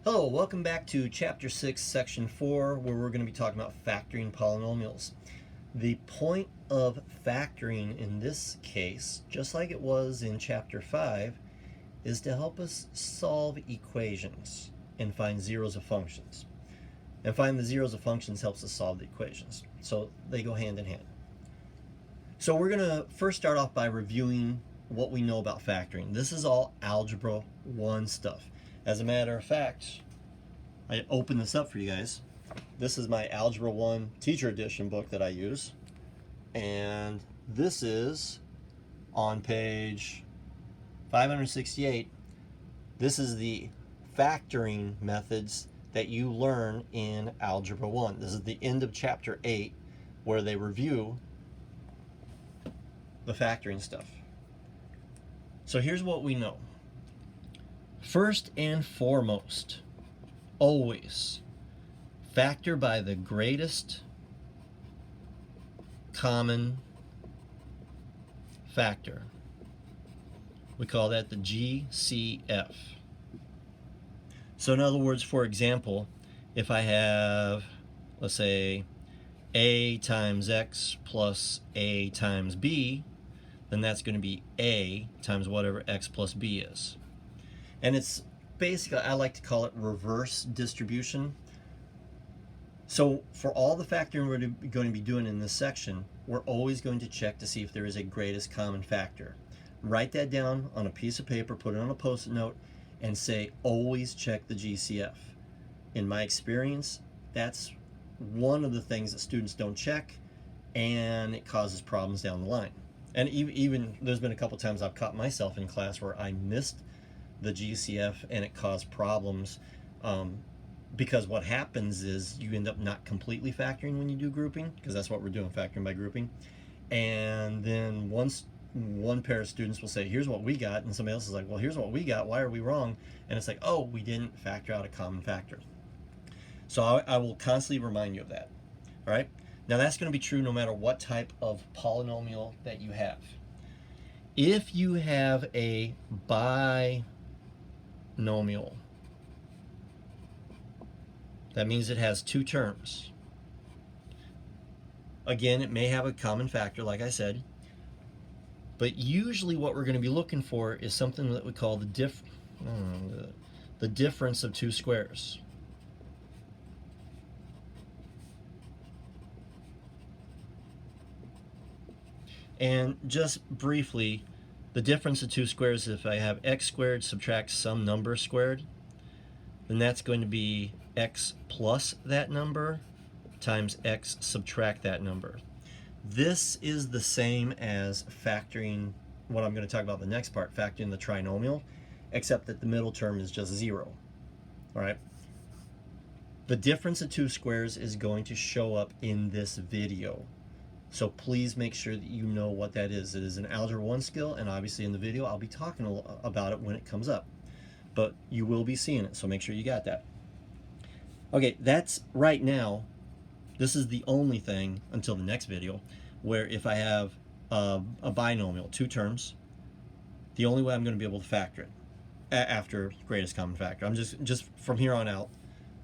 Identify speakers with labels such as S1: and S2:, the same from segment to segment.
S1: Hello, welcome back to Chapter 6, Section 4, where we're going to be talking about factoring polynomials. The point of factoring in this case, just like it was in Chapter 5, is to help us solve equations and find zeros of functions. And find the zeros of functions helps us solve the equations. So they go hand in hand. So we're going to first start off by reviewing what we know about factoring. This is all Algebra 1 stuff. As a matter of fact, I opened this up for you guys. This is my Algebra 1 Teacher Edition book that I use. And this is on page 568. This is the factoring methods that you learn in Algebra 1. This is the end of Chapter 8 where they review the factoring stuff. So here's what we know. First and foremost, always factor by the greatest common factor. We call that the GCF. So in other words, for example, if I have, let's say, a times x plus a times b, then that's going to be a times whatever x plus b is. And it's basically, I like to call it reverse distribution. So for all the factoring we're going to be doing in this section, we're always going to check to see if there is a greatest common factor. Write that down on a piece of paper, put it on a post-it note, and say, always check the GCF. In my experience, that's one of the things that students don't check, and it causes problems down the line. And even there's been a couple times I've caught myself in class where I missed the GCF and it caused problems because what happens is you end up not completely factoring when you do grouping, because that's what we're doing, factoring by grouping. And then once one pair of students will say, here's what we got, and somebody else is like, well, here's what we got, why are we wrong? And it's like, oh, we didn't factor out a common factor. So I will constantly remind you of that. All right, now that's going to be true no matter what type of polynomial that you have. If you have a binomial, that means it has two terms. Again, it may have a common factor, like I said, but usually what we're going to be looking for is something that we call the difference of two squares. And just briefly, the difference of two squares, if I have x squared subtract some number squared, then that's going to be x plus that number times x subtract that number. This is the same as factoring what I'm going to talk about in the next part, factoring the trinomial, except that the middle term is just 0. All right. The difference of two squares is going to show up in this video. So please make sure that you know what that is. It is an Algebra 1 skill, and obviously in the video I'll be talking about it when it comes up. But you will be seeing it, so make sure you got that. Okay, that's right now. This is the only thing until the next video where if I have a binomial, two terms, the only way I'm going to be able to factor it after greatest common factor. I'm just from here on out,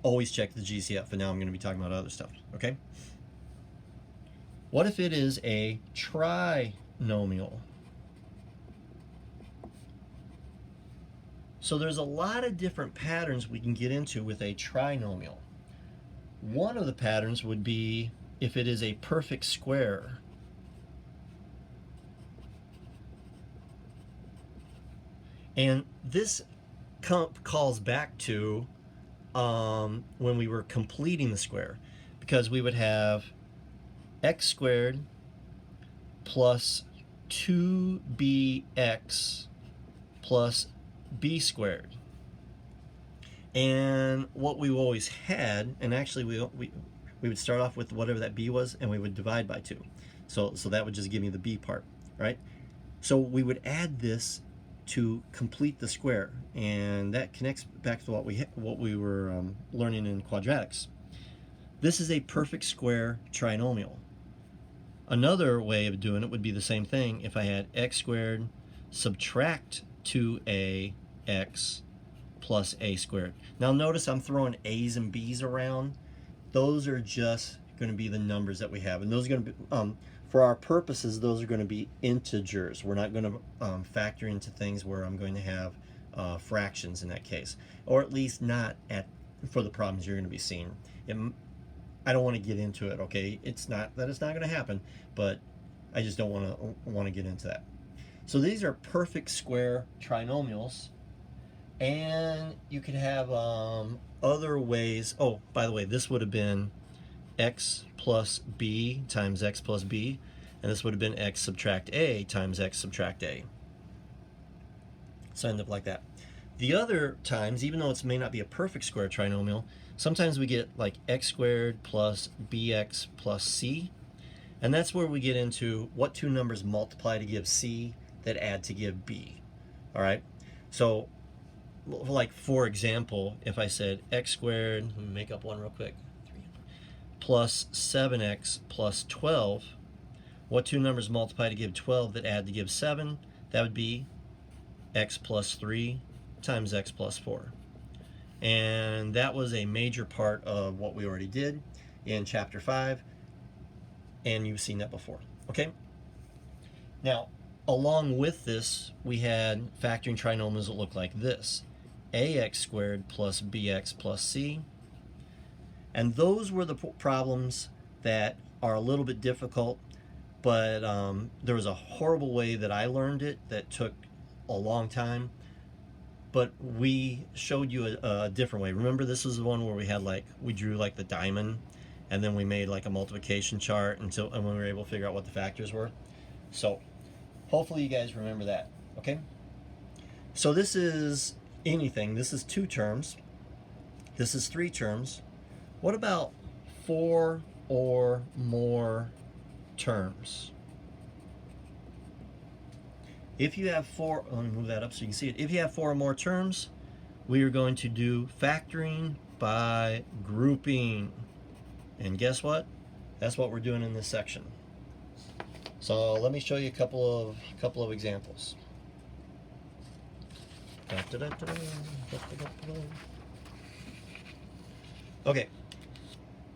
S1: always check the GCF, and now I'm going to be talking about other stuff, okay? What if it is a trinomial? So there's a lot of different patterns we can get into with a trinomial. One of the patterns would be if it is a perfect square. And this calls back to when we were completing the square, because we would have x squared plus 2bx plus b squared. And what we always had, and actually we would start off with whatever that b was, and we would divide by 2. So that would just give me the b part, right? So we would add this to complete the square, and that connects back to what we were learning in quadratics. This is a perfect square trinomial. Another way of doing it would be the same thing if I had x squared subtract 2ax plus a squared. Now notice I'm throwing a's and b's around. Those are just going to be the numbers that we have, and those are going to be, for our purposes, those are going to be integers. We're not going to factor into things where I'm going to have fractions in that case, or at least not for the problems you're going to be seeing. I don't want to get into it, okay? It's not that it's not going to happen, but I just don't want to get into that. So these are perfect square trinomials, and you could have other ways. Oh, by the way, this would have been x plus b times x plus b, and this would have been x subtract a times x subtract a. So end up like that. The other times, even though it may not be a perfect square trinomial, sometimes we get like x squared plus bx plus c, and that's where we get into what two numbers multiply to give c that add to give b. All right, so like for example, if I said x squared, let me make up one real quick, plus 7x plus 12, what two numbers multiply to give 12 that add to give 7? That would be x plus 3 times x plus 4. And that was a major part of what we already did in chapter 5, and you've seen that before. Okay, now along with this we had factoring trinomials that look like this: ax squared plus bx plus c. And those were the problems that are a little bit difficult, but there was a horrible way that I learned it that took a long time, but we showed you a different way. Remember, this was the one where we drew like the diamond, and then we made like a multiplication chart and when we were able to figure out what the factors were. So hopefully you guys remember that. Okay, so this is anything. This is 2 terms, this is 3 terms. What about 4 or more terms? If you have 4, let me move that up so you can see it. If you have 4 or more terms, we are going to do factoring by grouping. And guess what? That's what we're doing in this section. So let me show you a couple of examples. Okay.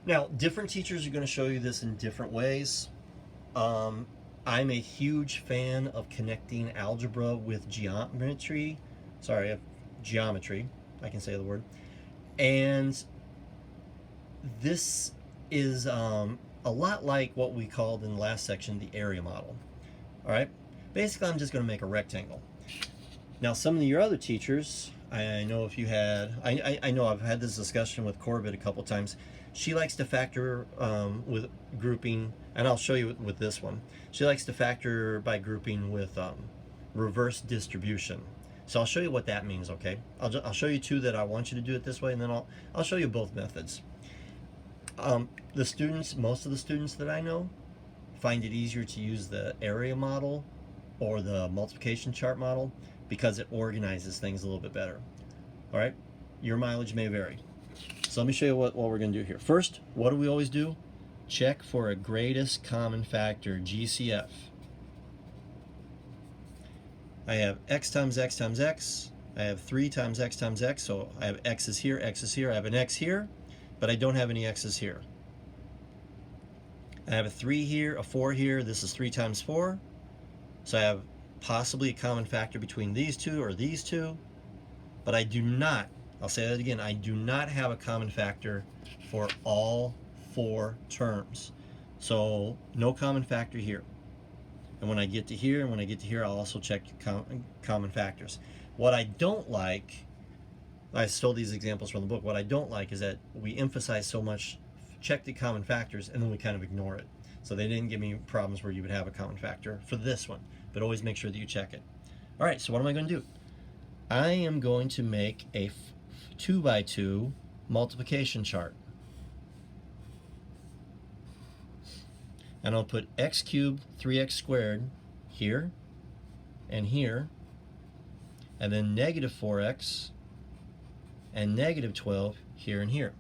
S1: Now, different teachers are going to show you this in different ways. I'm a huge fan of connecting algebra with geometry. Geometry. I can say the word. And this is a lot like what we called in the last section the area model. All right. Basically, I'm just going to make a rectangle. Now, some of your other teachers, I know if you had, I know I've had this discussion with Corbett a couple times. She likes to factor with grouping, and I'll show you with this one. She likes to factor by grouping with reverse distribution. So I'll show you what that means, okay? I'll show you 2 that I want you to do it this way, and then I'll show you both methods. Most of the students that I know find it easier to use the area model or the multiplication chart model because it organizes things a little bit better. All right, your mileage may vary. So let me show you what we're going to do here. First, what do we always do? Check for a greatest common factor, GCF. I have x times x times x. I have 3 times x times x, so I have x is here, x is here. I have an x here, but I don't have any x's here. I have a 3 here, a 4 here. This is 3 times 4. So I have possibly a common factor between these 2 or these 2, but I do not, I'll say that again, I do not have a common factor for all 4 terms. So no common factor here. And when I get to here and when I get to here, I'll also check common factors. What I don't like, I stole these examples from the book, what I don't like is that we emphasize so much check the common factors and then we kind of ignore it. So they didn't give me problems where you would have a common factor for this one, but always make sure that you check it. All right, so what am I going to do? I am going to make a 2 by 2 multiplication chart. And I'll put x cubed 3x squared here and here, and then negative 4x and negative 12 here and here.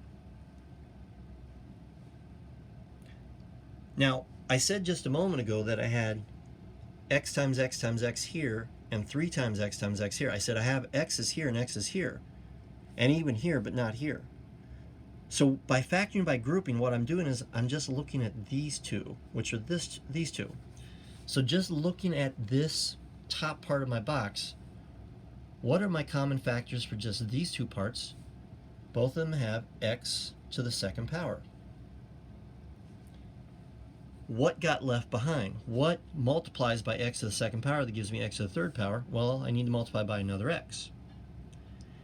S1: Now, I said just a moment ago that I had x times x times x here and 3 times x times x here. I said I have x's here and x's here. and even here, but not here. So by factoring by grouping, what I'm doing is I'm just looking at these two, which are these two. So just looking at this top part of my box, what are my common factors for just these two parts? Both of them have x to the second power. What got left behind? What multiplies by x to the second power that gives me x to the third power? Well, I need to multiply by another x.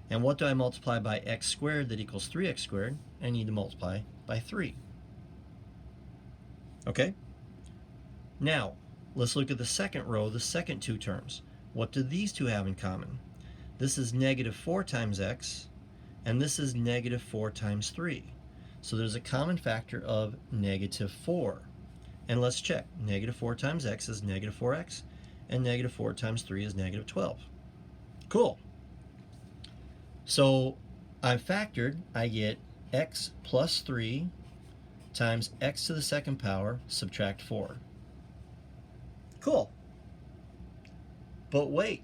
S1: And what do I multiply by x squared that equals 3x squared? I need to multiply by 3. Okay? Now, let's look at the second row, the second two terms. What do these two have in common? This is negative 4 times x, and this is negative 4 times 3. So there's a common factor of negative 4. And let's check. Negative 4 times x is negative 4x, and negative 4 times 3 is negative 12. Cool. So I factored, I get x plus 3 times x to the second power, subtract 4. Cool. But wait,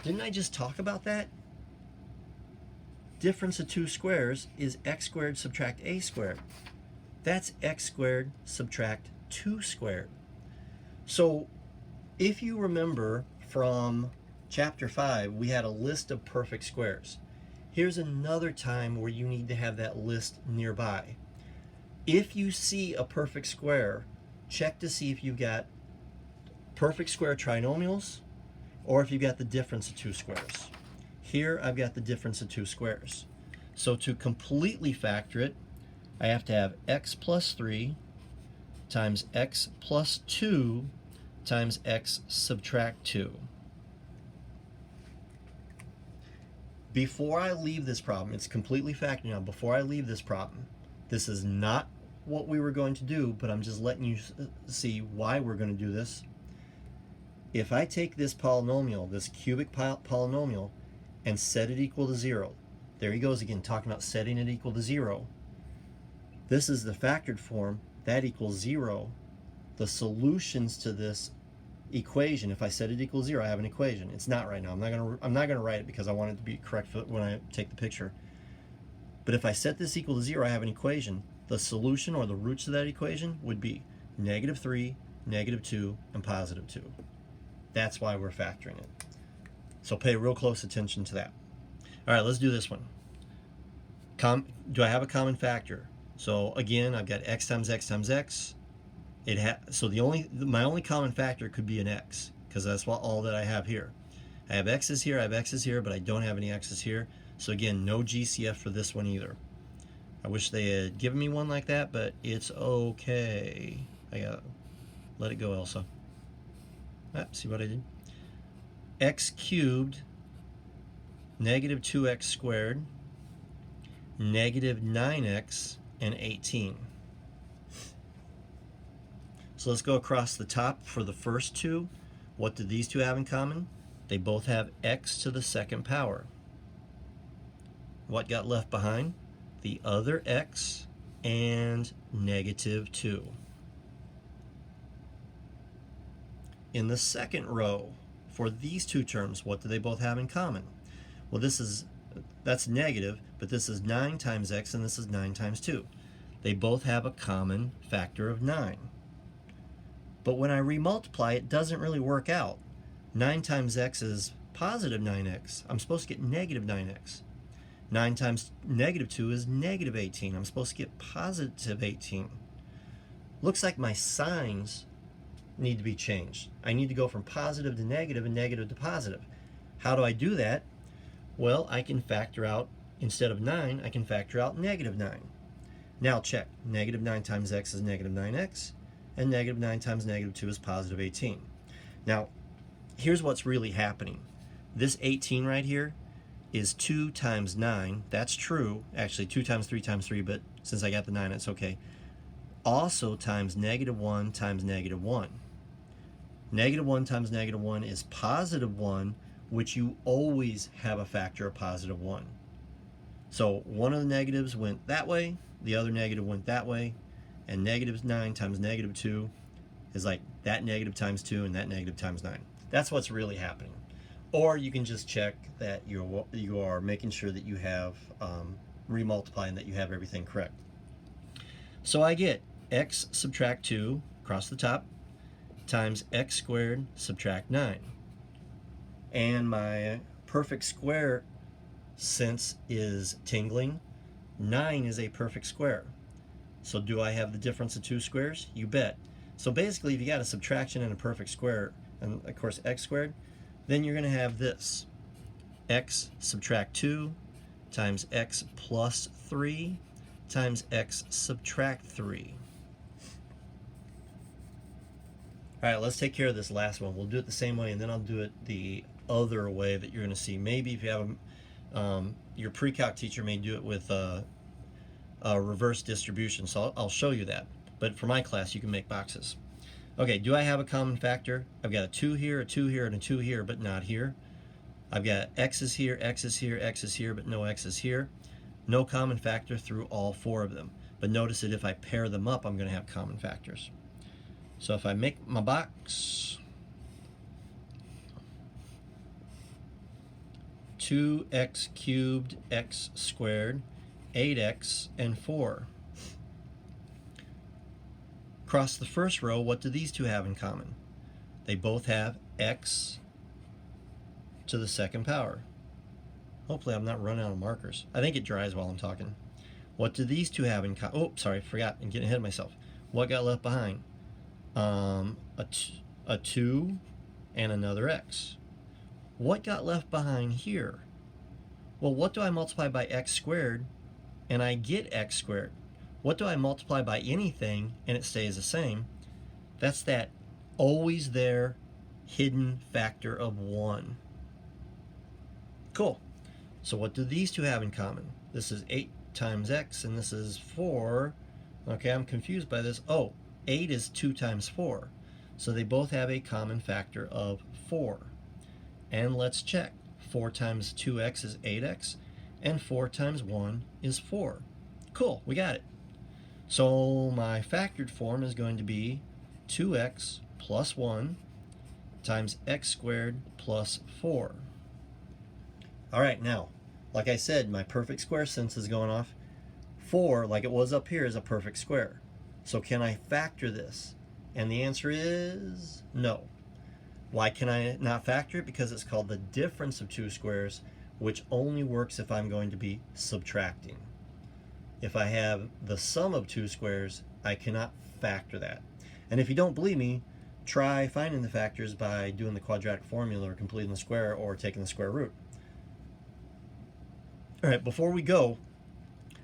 S1: didn't I just talk about that? Difference of two squares is x squared subtract a squared. That's x squared subtract 2 squared. So if you remember from Chapter 5, we had a list of perfect squares. Here's another time where you need to have that list nearby. If you see a perfect square, check to see if you've got perfect square trinomials or if you've got the difference of two squares. Here I've got the difference of two squares. So to completely factor it, I have to have x plus 3 times x plus 2 times x subtract 2. Before I leave this problem, it's completely factored now. Before I leave this problem, this is not what we were going to do, but I'm just letting you see why we're going to do this. If I take this polynomial, this cubic polynomial, and set it equal to 0, there he goes again, talking about setting it equal to 0. This is the factored form, that equals 0. The solutions to this equation, if I set it equals 0, I have an equation. It's not right now. I'm not gonna write it because I want it to be correct for when I take the picture. But if I set this equal to 0, I have an equation. The solution or the roots of that equation would be negative 3, negative 2, and positive 2. That's why we're factoring it. So pay real close attention to that. All right, let's do this one. Do I have a common factor? So again, I've got x times x times x. So my only common factor could be an x, because that's all that I have here. I have x's here, I have x's here, but I don't have any x's here. So again, no GCF for this one either. I wish they had given me one like that, but it's okay. I gotta let it go, Elsa. See what I did? X cubed, negative 2x squared, negative 9x, and 18. So let's go across the top for the first two. What do these two have in common? They both have x to the second power. What got left behind? The other x and negative 2. In the second row, for these two terms, what do they both have in common? Well, that's negative, but this is 9 times x and this is 9 times 2. They both have a common factor of 9. But when I remultiply, it doesn't really work out. 9 times x is positive 9x. I'm supposed to get negative 9x. 9 times negative 2 is negative 18. I'm supposed to get positive 18. Looks like my signs need to be changed. I need to go from positive to negative and negative to positive. How do I do that? Well, I can factor out, instead of 9, I can factor out negative 9. Now check. Negative 9 times x is negative 9x, and negative 9 times negative 2 is positive 18. Now, here's what's really happening. This 18 right here is 2 times 9. That's true. Actually, 2 times 3 times 3, but since I got the 9, it's okay. Also times negative 1 times negative 1. Negative 1 times negative 1 is positive 1, which you always have a factor of positive 1. So one of the negatives went that way, the other negative went that way, and negative 9 times negative 2 is like that negative times 2 and that negative times 9. That's what's really happening. Or you can just check that you are making sure that you have remultiplying, that you have everything correct. So I get x subtract 2 across the top times x squared subtract 9. And my perfect square sense is tingling. 9 is a perfect square. So do I have the difference of two squares? You bet. So basically, if you got a subtraction and a perfect square, and of course x squared, then you're going to have this. X subtract 2 times x plus 3 times x subtract 3. All right, let's take care of this last one. We'll do it the same way, and then I'll do it the other way that you're going to see. Maybe if you have your pre-calc teacher may do it with a reverse distribution, so I'll show you that. But for my class, you can make boxes. Okay, do I have a common factor? I've got a 2 here, a 2 here, and a 2 here, but not here. I've got x is here, x is here, x is here, but no x is here. No common factor through all 4 of them. But notice that if I pair them up, I'm going to have common factors. So if I make my box, 2x cubed x squared, 8x, and 4. Across the first row, what do these two have in common? They both have x to the second power. Hopefully I'm not running out of markers. I think it dries while I'm talking. What do these two have in common? Oh, sorry, forgot. I'm getting ahead of myself. What got left behind? A 2 and another x. What got left behind here? Well, what do I multiply by x squared and I get x squared? What do I multiply by anything and it stays the same? That's that always there hidden factor of 1. Cool. So what do these two have in common? This is 8 times x and this is 4. Okay, I'm confused by this. Oh, 8 is 2 times 4. So they both have a common factor of 4. And let's check. 4 times 2x is 8x, and 4 times 1 is 4. Cool, we got it. So my factored form is going to be 2x plus 1 times x squared plus 4. All right, now, like I said, my perfect square sense is going off. 4, like it was up here, is a perfect square. So can I factor this? And the answer is no. Why can I not factor it? Because it's called the difference of two squares, which only works if I'm going to be subtracting. If I have the sum of two squares, I cannot factor that. And if you don't believe me, try finding the factors by doing the quadratic formula or completing the square or taking the square root. All right, before we go,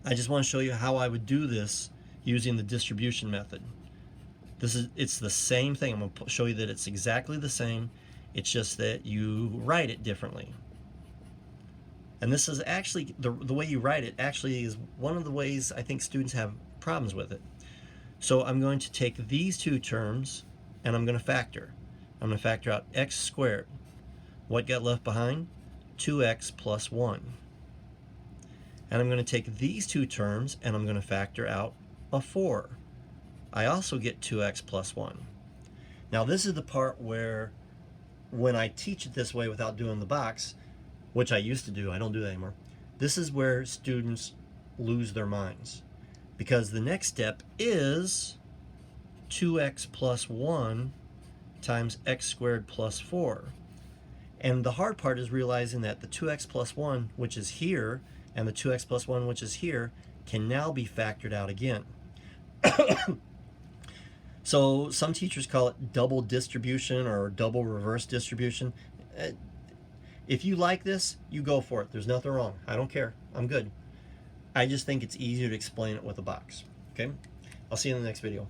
S1: I just want to show you how I would do this using the distribution method. It's the same thing. I'm going to show you that it's exactly the same. It's just that you write it differently. And this is actually, the way you write it actually is one of the ways I think students have problems with it. So I'm going to take these two terms and I'm going to factor. I'm going to factor out x squared. What got left behind? 2x plus 1. And I'm going to take these two terms and I'm going to factor out a 4. I also get 2x plus 1. Now this is the part where when I teach it this way without doing the box, which I used to do, I don't do that anymore, this is where students lose their minds. Because the next step is 2x plus 1 times x squared plus 4. And the hard part is realizing that the 2x plus 1, which is here, and the 2x plus 1, which is here, can now be factored out again. So some teachers call it double distribution or double reverse distribution. If you like this, you go for it. There's nothing wrong. I don't care. I'm good. I just think it's easier to explain it with a box. Okay? I'll see you in the next video.